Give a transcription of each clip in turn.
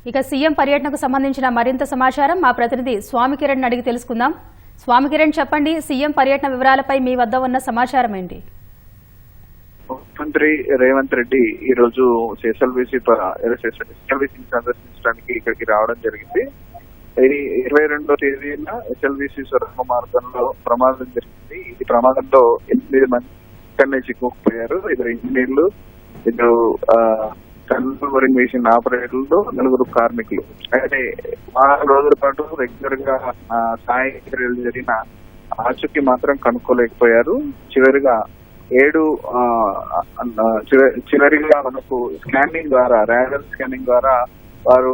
ఇక సీఎం పర్యటనకు సంబంధించిన మరింత సమాచారం మా ప్రతినిధి స్వామి కిరణ్ అడిగి తెలుసుకుందాం. స్వామి కిరణ్, చెప్పండి, సీఎం పర్యటన వివరాలపై మీ వద్ద ఉన్న సమాచారం ఏంటి? ముఖ్యమంత్రి రేవంత్ రెడ్డి ఈ రోజు ఎస్ఎల్బీసీ సందర్శించడానికి ఇక్కడికి రావడం జరిగింది. 22వ తేదీన ఎస్ఎల్బీసీ సొరంగ మార్గంలో ప్రమాదం జరిగింది. ఈ ప్రమాదంలో 8 మంది ఇక్కడనే చిక్కుకుపోయారు. 2 ఇంజనీర్లు, 2 టన్నల్ బోరింగ్ మెషిన్ ఆపరేటర్లు, 4 కార్మికులు. అయితే 6 రోజుల పాటు రెగ్యులర్ గా సహాయ చర్యలు జరిగిన ఆచూకీ మాత్రం కనుక్కోలేకపోయారు. చివరిగా మనకు స్కానింగ్ ద్వారా, రాడర్ స్కానింగ్ ద్వారా వారు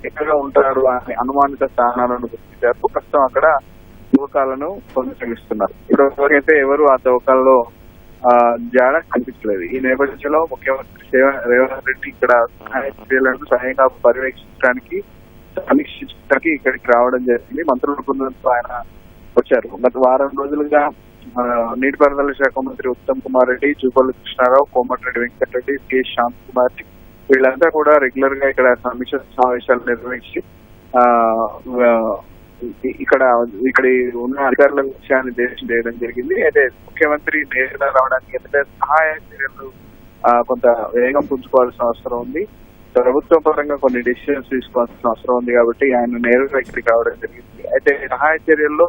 ఎక్కడ ఉంటారు అనే అనుమానిత స్థానాలను గుర్తించారు. ప్రస్తుతం అక్కడ తవ్వకాలను కొనసాగిస్తున్నారు. ఇప్పటివరకైతే ఎవరు ఆ తవ్వకాల్లో జాడ కనిపించలేదు. ఈ నేపథ్యంలో ముఖ్యమంత్రి రేవంత్ రెడ్డి ఇక్కడ సహాయ చర్యలను స్వయంగా పర్యవేక్షించడానికి, సమీక్షించడానికి ఇక్కడికి రావడం జరిగింది. మంత్రుల బృందంతో ఆయన వచ్చారు. గత వారం రోజులుగా నీటిపారుదల శాఖ మంత్రి ఉత్తమ్ కుమార్ రెడ్డి, జూపల్లి కృష్ణారావు, కోమటిరెడ్డి వెంకటరెడ్డి, కె శాంత్ కుమార్ వీళ్ళంతా కూడా రెగ్యులర్ గా ఇక్కడ సమీక్ష సమావేశాలు నిర్వహించి ఇక్కడ ఉన్న అధికారుల విషయాన్ని చేయడం జరిగింది. అయితే ముఖ్యమంత్రి నేరుగా రావడానికి ఎందుకంటే సహాయ చర్యలు కొంత వేగం పుంజుకోవాల్సిన అవసరం ఉంది. ప్రభుత్వ పరంగా కొన్ని డెసిషన్స్ తీసుకోవాల్సిన అవసరం ఉంది కాబట్టి ఆయన నేరుగా ఇక్కడికి రావడం జరిగింది. అయితే సహాయ చర్యల్లో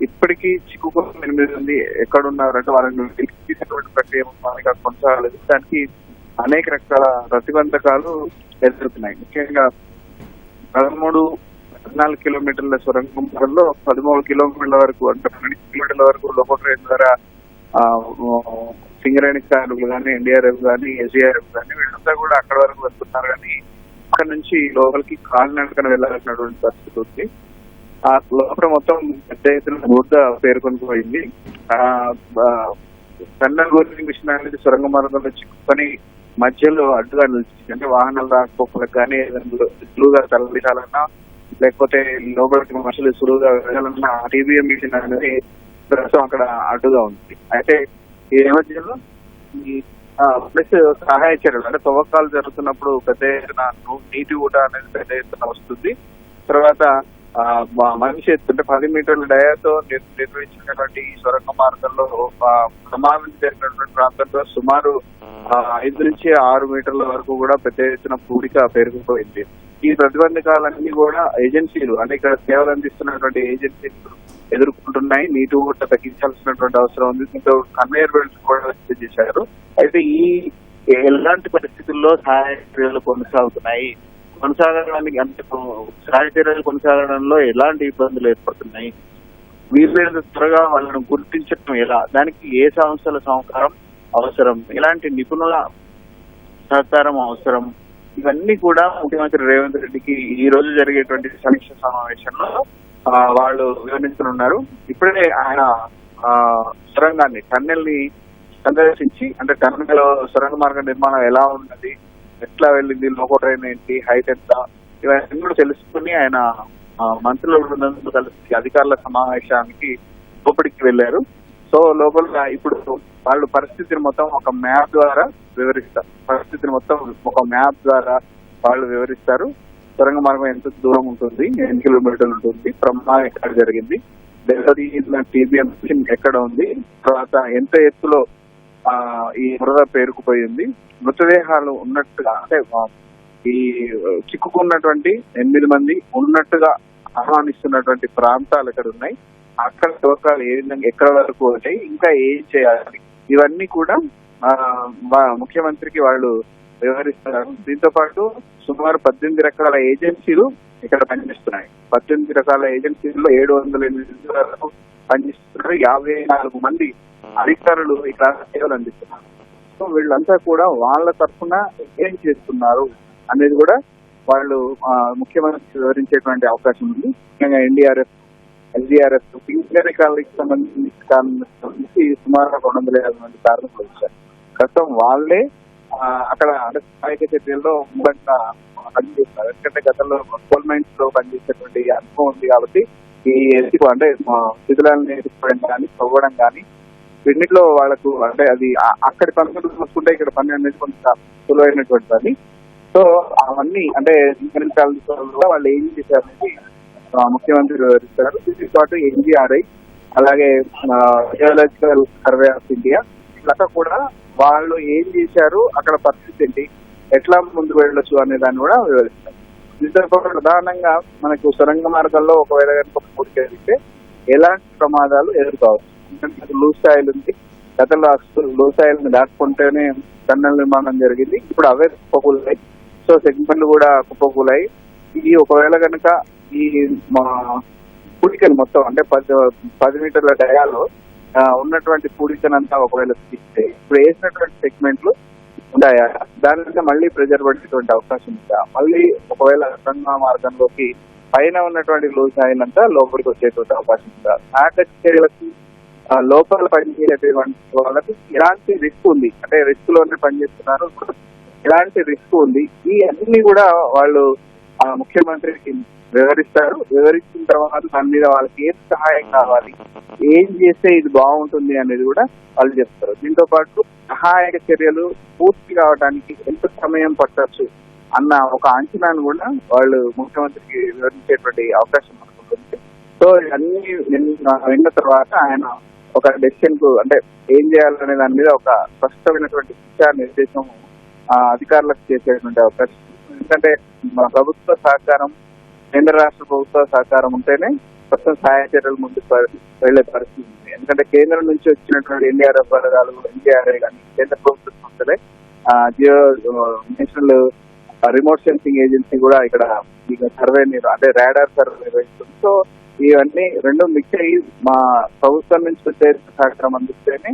ఇప్పటికీ చిక్కుకున్న 8 మంది ఎక్కడున్నారంటే వాళ్ళని తీసుకునేటువంటి ప్రక్రియ కొనసాగలేదు. దానికి అనేక రకాల ప్రతిబంధకాలు ఎదురుతున్నాయి. ముఖ్యంగా 13-14 కిలోమీటర్ల సొరంగ మార్గంలో 13 కిలోమీటర్ల వరకు, అంటే 12 కిలోమీటర్ల వరకు లోపల ట్రైన్ ద్వారా సింగరేణి కార్మికులు కానీ, ఎన్డీఆర్ఎఫ్ కానీ, ఎస్డీఆర్ఎఫ్ కానీ వీళ్ళంతా కూడా అక్కడ వరకు వస్తున్నారు. కానీ అక్కడ నుంచి లోపలికి కాలినడకన వెళ్లాల్సినటువంటి పరిస్థితి ఉంది. ఆ లోపల మొత్తం పెద్ద ఎత్తున బూర్ద పేర్కొని పోయింది. టన్నల్ బోరింగ్ మిషన్ అనేది సొరంగ మార్గంలో చిక్కుకొని మధ్యలో అడ్డుగా నిలిచింది. అంటే వాహనాలు రాకపోకలకు కానీ, సులువుగా తరలించాలన్నా లేకపోతే లోపలికి మనుషులు సులువుగా వెళ్ళాలన్నా టీబీఎం మిషన్ అనేది ప్రస్తుతం అక్కడ అడ్డుగా ఉంది. అయితే ఈ నేపథ్యంలో ప్లస్ సహాయ చర్యలు అంటే తవ్వకాలు జరుగుతున్నప్పుడు పెద్ద ఎత్తున నీటి ఊట అనేది పెద్ద ఎత్తున వస్తుంది. తర్వాత మనిషి ఎత్తుంటే 10 మీటర్ల డయాతో నిర్వహించినటువంటి ఈ సొరంగ మార్గంలో ప్రమాదం జరిగినటువంటి ప్రాంతంలో సుమారు 5 నుంచి 6 మీటర్ల వరకు కూడా పెద్ద ఎత్తున పూడిక పేరుకుపోయింది. ఈ ప్రతిబంధకాలన్నీ కూడా ఏజెన్సీలు అంటే ఇక్కడ సేవలు అందిస్తున్నటువంటి ఏజెన్సీలు ఎదుర్కొంటున్నాయి. నీటి ఊట తగ్గించాల్సినటువంటి అవసరం ఉంది. దీంతో కన్వేయర్ బెల్ట్స్ కూడా విస్తృతి చేశారు. అయితే ఎలాంటి పరిస్థితుల్లో సహాయ చర్యలు కొనసాగడానికి అంటే సహాయ చర్యలు కొనసాగడంలో ఎలాంటి ఇబ్బందులు ఏర్పడుతున్నాయి, వీళ్ళని త్వరగా వాళ్ళను గుర్తించడం ఎలా, దానికి ఏ సంస్థల సహకారం అవసరం, ఎలాంటి నిపుణుల సహకారం అవసరం, ఇవన్నీ కూడా ముఖ్యమంత్రి రేవంత్ రెడ్డికి ఈ రోజు జరిగేటువంటి సమీక్ష సమావేశంలో వాళ్ళు వివరించనున్నారు. ఇప్పుడే ఆయన సొరంగాన్ని, టన్నెల్ ని సందర్శించి, అంటే టన్నెల్ సొరంగ మార్గ నిర్మాణం ఎలా ఉన్నది, ఎట్లా వెళ్ళింది, లోకో ట్రైన్ ఏంటి, హైట్ ఎంత, ఇవన్నీ కూడా తెలుసుకుని ఆయన మంత్రుల బృందంతో కలిసి అధికారుల సమావేశానికి లోపలికి వెళ్లారు. సో లోపల ఇప్పుడు వాళ్ళు పరిస్థితిని మొత్తం ఒక మ్యాప్ ద్వారా వివరిస్తారు. వాళ్ళు వివరిస్తారు. సొరంగ మార్గం ఎంత దూరం ఉంటుంది, ఎన్ని కిలోమీటర్లు ఉంటుంది, ప్రమాదం ఎక్కడ జరిగింది, టీబీఎం మిషన్ ఎక్కడ ఉంది, తర్వాత ఎంత ఎత్తులో ఈ బురద పేరుకుపోయింది, మృతదేహాలు ఉన్నట్టుగా అంటే ఈ చిక్కుకున్నటువంటి 8 మంది ఉన్నట్టుగా ఆహ్వానిస్తున్నటువంటి ప్రాంతాలు ఎక్కడ ఉన్నాయి, అక్కడ తవ్వకాలు ఏ విధంగా ఎక్కడ వరకు ఉంటాయి, ఇంకా ఏం చేయాలి, ఇవన్నీ కూడా ముఖ్యమంత్రికి వాళ్ళు వివరిస్తున్నారు. దీంతో పాటు సుమారు 18 రకాల ఏజెన్సీలు ఇక్కడ పనిచేస్తున్నాయి. 18 రకాల ఏజెన్సీల్లో 708 వరకు పనిచేస్తున్నారు. 54 మంది అధికారులు ఇక్కడ సేవలు అందిస్తున్నారు. సో వీళ్ళంతా కూడా వాళ్ళ తరఫున ఏం చేస్తున్నారు అనేది కూడా వాళ్ళు ముఖ్యమంత్రి వివరించేటువంటి అవకాశం ఉంది. ముఖ్యంగా ఎన్డీఆర్ఎఫ్, ఎస్డీఆర్ఎఫ్, సింగరేణి కాలనీకి సంబంధించి సుమారు 250 మంది కార్మికులు వచ్చారు. ప్రస్తుతం వాళ్ళే అక్కడ సహాయక చర్యల్లో మూలంగా పనిచేస్తున్నారు. ఎందుకంటే గతంలో కోల్ మైన్స్ లో పనిచేసేటువంటి అనుభవం ఉంది కాబట్టి ఈ అంటే శిథిలాలను ఎదుర్కోవడం కానీ, తవ్వడం కానీ, వీటిలో వాళ్ళకు అంటే అది అక్కడి పనులు చూసుకుంటే ఇక్కడ పని అనేది కొంత సులువైనటువంటి పని. సో అవన్నీ అంటే కూడా వాళ్ళు ఏం చేశారనేది ముఖ్యమంత్రి వివరిస్తారు. దీంతో పాటు ఎన్జిఆర్ఐ అలాగే జియోలాజికల్ సర్వే ఆఫ్ ఇండియా ఇట్లా కూడా వాళ్ళు ఏం చేశారు, అక్కడ పరిస్థితి ఏంటి, ఎట్లా ముందుకు వెళ్ళొచ్చు అనే దాన్ని కూడా వివరిస్తారు. దీంతో పాటు ప్రధానంగా మనకు సొరంగ మార్గంలో ఒకవేళ కనుక పూర్తి జరిగితే ఎలాంటి ప్రమాదాలు ఎదుర్కోవచ్చు. ఎందుకంటే లూజ్ సాయిల్ ఉంది, గతంలో లూజ్ సాయిల్ ని దాటుకుంటేనే టన్నెల్ నిర్మాణం జరిగింది, ఇప్పుడు అవే కుప్పకూలాయి. సో సెగ్మెంట్లు కూడా కుప్పకూలాయి. ఈ ఒకవేళ కనుక ఈ పూడికలు మొత్తం అంటే 10 మీటర్ల డయాలో ఉన్నటువంటి పూడికనంతా ఒకవేళ తీస్తే ఇప్పుడు వేసినటువంటి సెగ్మెంట్లు ఉంటాయా, దాని మళ్ళీ ప్రెజర్ పడేటువంటి అవకాశం ఉందా, మళ్ళీ ఒకవేళ సొరంగ మార్గంలోకి పైన ఉన్నటువంటి లూజ్ సాయిల్ అంతా లోపలికి వచ్చేటువంటి అవకాశం ఉందా, చర్యలకు లోపల పనిచేసేటువంటి వాళ్ళకి ఎలాంటి రిస్క్ ఉంది, అంటే రిస్క్ లోనే పనిచేస్తున్నారు, ఎలాంటి రిస్క్ ఉంది, ఈ అన్ని కూడా వాళ్ళు ముఖ్యమంత్రికి వివరిస్తారు. వివరించిన తర్వాత దాని మీద వాళ్ళకి ఏం సహాయం కావాలి, ఏం చేస్తే ఇది బాగుంటుంది అనేది కూడా వాళ్ళు చెప్తారు. దీంతో పాటు సహాయక చర్యలు పూర్తి కావడానికి ఎంత సమయం పట్టచ్చు అన్న ఒక అంచనాను కూడా వాళ్ళు ముఖ్యమంత్రికి వివరించేటువంటి అవకాశం ఉంటుంది. సో ఇవన్నీ విన్న తర్వాత ఆయన ఒక డెసిషన్ కు అంటే ఏం చేయాలనే దాని మీద ఒక స్పష్టమైనటువంటి దిశా నిర్దేశం అధికారులకు చేసేటువంటి అవకాశం. ఎందుకంటే ప్రభుత్వ సహకారం, కేంద్ర రాష్ట్ర ప్రభుత్వ సహకారం ఉంటేనే ప్రస్తుతం సహాయ చర్యలు ముందుకు వెళ్లే పరిస్థితి ఉంది. ఎందుకంటే కేంద్రం నుంచి వచ్చినటువంటి ఎన్డీఆర్ఎఫ్ పథకాలు, ఎన్డీఆర్ఐ కానీ కేంద్ర ప్రభుత్వ సంస్థలే geo national remote sensing agency కూడా ఇక్కడ సర్వే అంటే రాడార్ సర్వే నిర్వహిస్తుంది. సో ఇవన్నీ రెండు మిక్స్ అయ్యి మా ప్రభుత్వం నుంచి వచ్చే సహకారం అందిస్తేనే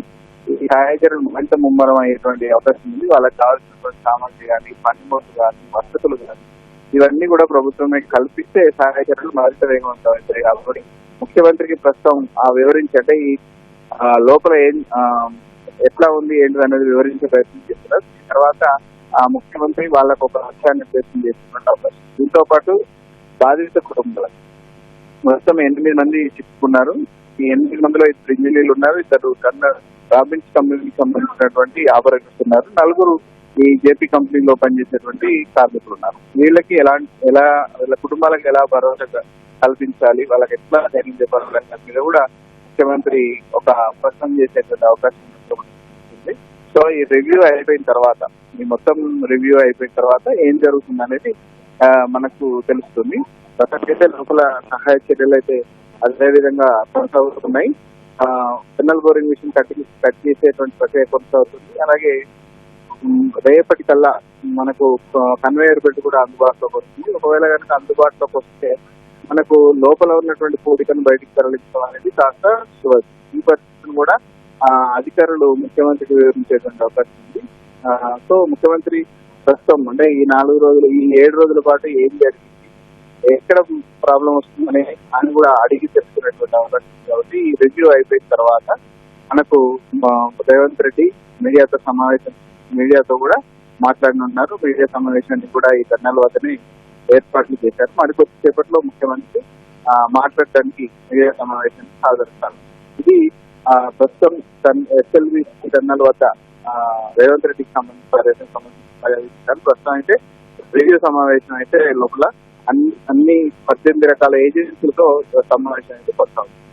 ఈ సహాయ చర్యలు మరింత ముమ్మరం అయ్యేటువంటి అవకాశం ఉంది. వాళ్ళకి కావాల్సినటువంటి సామగ్రి కానీ, పనిముట్లు కానీ, వసతులు కానీ ఇవన్నీ కూడా ప్రభుత్వమే కల్పిస్తే సహాయ చర్యలు మరింత వేగవంతం అవుతాయి. కాబట్టి ముఖ్యమంత్రికి ప్రస్తుతం వివరించి అంటే ఈ లోపల ఏం ఎట్లా ఉంది ఏంటి అనేది వివరించే ప్రయత్నం చేస్తున్నారు. తర్వాత ముఖ్యమంత్రి వాళ్ళకు ఒక లక్ష్యాన్ని నిర్దేశం చేస్తున్నట్టు అవకాశం. దీంతో పాటు బాధిత కుటుంబాలు మొత్తం 8 మంది చిక్కుకున్నారు. ఈ 8 మందిలో 2 ఇంజనీర్లు ఉన్నారు, 2 రాబిన్స్ కంపెనీకి సంబంధించినటువంటి ఆపరేటర్స్ ఉన్నారు, 4 ఈ జేపీ కంపెనీలో పనిచేసేటువంటి కార్మికులు ఉన్నారు. వీళ్ళకి వీళ్ళ కుటుంబాలకు ఎలా భరోసా కల్పించాలి, వాళ్ళకి ఎట్లా ధైర్యం చెప్పాలి మీద కూడా ముఖ్యమంత్రి ఒక ప్రశ్న చేసేటువంటి అవకాశం ఉంది. సో ఈ రివ్యూ అయిపోయిన తర్వాత, ఈ మొత్తం రివ్యూ అయిపోయిన తర్వాత ఏం జరుగుతుంది అనేది మనకు తెలుస్తుంది. ప్రస్తుతానికైతే లోపల సహాయ చర్యలు అయితే అదే విధంగా కొనసాగుతున్నాయి. టన్నల్ బోరింగ్ మిషన్ కట్ చేసేటువంటి ప్రక్రియ కొనసాగుతుంది. అలాగే రేపటికల్లా మనకు కన్వేయర్ బెల్ట్ కూడా అందుబాటులోకి వస్తుంది. ఒకవేళ కనుక అందుబాటులోకి వస్తే మనకు లోపల ఉన్నటువంటి పూడికను బయటికి తరలించడం అనేది కాస్త ఈ పరిస్థితిని కూడా అధికారులు ముఖ్యమంత్రికి వివరించేటువంటి అవకాశం ఉంది. సో ముఖ్యమంత్రి ప్రస్తుతం అంటే ఈ 4 రోజులు, ఈ 7 రోజుల పాటు ఏం జరిగింది, ఎక్కడ ప్రాబ్లం వస్తుందని ఆయన కూడా అడిగి తెలుసుకునేటువంటి అవకాశం ఉంది. కాబట్టి ఈ రివ్యూ అయిపోయిన తర్వాత మనకు రేవంత్ రెడ్డి మీడియాతో కూడా మాట్లాడనున్నారు. మీడియా సమావేశాన్ని కూడా ఈ టన్నెల్ వద్దనే ఏర్పాట్లు చేశారు. మరికొద్దిసేపట్లో ముఖ్యమంత్రి మాట్లాడటానికి మీడియా సమావేశాన్ని హాజరుస్తారు. ఇది ప్రస్తుతం ఎస్ఎల్వి టన్నెల్ వద్ద రేవంత్ రెడ్డికి సంబంధించిన ప్రస్తుతం అయితే రివ్యూ సమావేశం అయితే లోపల అన్ని 18 రకాల ఏజెన్సీలతో సమావేశం అయితే కొనసాగుతుంది.